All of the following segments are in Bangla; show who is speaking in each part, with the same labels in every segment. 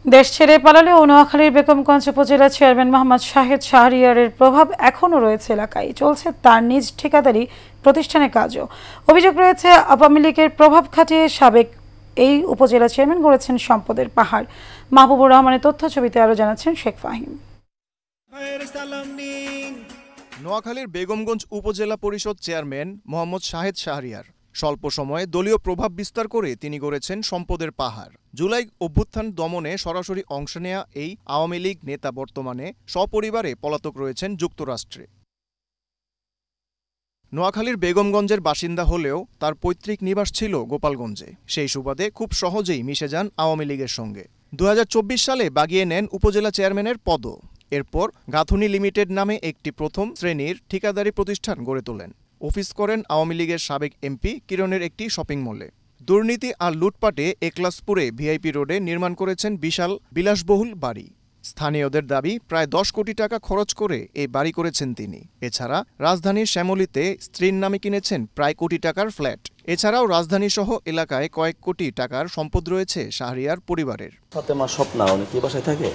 Speaker 1: দেশ ছেড়ে পালালে নোয়াখালীর বেগমগঞ্জ উপজেলা চেয়ারম্যান মোহাম্মদ শাহেদ শাহরিয়ারের প্রভাব এখনও রয়েছে এলাকায়। চলছে তার নিজ ঠিকাদারি প্রতিষ্ঠানের কাজও। অভিযোগ রয়েছে আওয়ামী লীগের প্রভাব খাটিয়ে সাবেক এই উপজেলা চেয়ারম্যান গড়েছেন সম্পদের পাহাড়। মাহবুবুর রহমানের তথ্য ছবিতে আরও জানাচ্ছেন শেখ ফাহিম।
Speaker 2: নোয়াখালীর বেগমগঞ্জ উপজেলা পরিষদ চেয়ারম্যান মোহাম্মদ শাহেদ শাহরিয়ার স্বল্প সময়ে দলীয় প্রভাব বিস্তার করে তিনি গড়েছেন সম্পদের পাহাড়। জুলাই অভ্যুত্থান দমনে সরাসরি অংশ নেয়া এই আওয়ামী লীগ নেতা বর্তমানে সপরিবারে পলাতক রয়েছেন যুক্তরাষ্ট্রে। নোয়াখালীর বেগমগঞ্জের বাসিন্দা হলেও তার পৈতৃক নিবাস ছিল গোপালগঞ্জে। সেই সুবাদে খুব সহজেই মিশে যান আওয়ামী লীগের সঙ্গে। ২০২৪ সালে বাগিয়ে নেন উপজেলা চেয়ারম্যানের পদও। এরপর গাঁথুনী লিমিটেড নামে একটি প্রথম শ্রেণীর ঠিকাদারি প্রতিষ্ঠান গড়ে তোলেন। অফিস করেন আওয়ামী লীগের সাবেক এমপি কিরণের একটি শপিং মলে। দুর্নীতি আর লুটপাটে একলাসপুরে ভিআইপি রোডে নির্মাণ করেছেন বিশাল বিলাসবহুল বাড়ি। স্থানীয়দের দাবি প্রায় ১০ কোটি টাকা খরচ করে এই বাড়ি করেছেন তিনি। এছাড়া রাজধানীর শ্যামলীতে স্ত্রীর নামে কিনেছেন প্রায় কোটি টাকার ফ্ল্যাট। এছাড়াও রাজধানীসহ এলাকায় কয়েক কোটি টাকার সম্পদ রয়েছে শাহরিয়ার পরিবারের।
Speaker 3: ফাতেমা স্বপ্না কি বাসায় থাকে?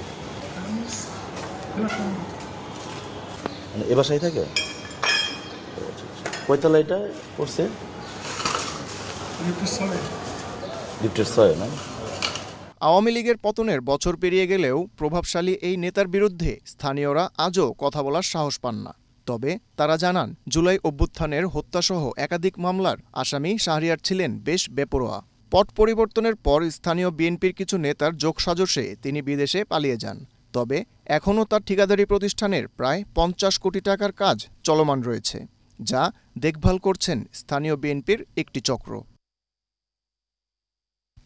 Speaker 3: এ বাসায় থাকে? কয়তলা এটা করছে? লিফটের ৬ না?
Speaker 2: আওয়ামী লীগের পতনের বছর পেরিয়ে গেলেও প্রভাবশালী এই নেতার বিরুদ্ধে স্থানীয়রা আজও কথা বলার সাহস পান না। তবে তারা জানান, জুলাই অভ্যুত্থানের হত্যাসহ একাধিক মামলার আসামি শাহরিয়ার ছিলেন বেশ বেপরোয়া। পট পরিবর্তনের পর স্থানীয় বিএনপির কিছু নেতার যোগসাজশে তিনি বিদেশে পালিয়ে যান। তবে এখনও তার ঠিকাদারি প্রতিষ্ঠানের প্রায় ৫০ কোটি টাকার কাজ চলমান রয়েছে, যা দেখভাল করছেন স্থানীয় বিএনপির একটি চক্র।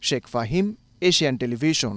Speaker 2: Sheikh Fahim, Asian television.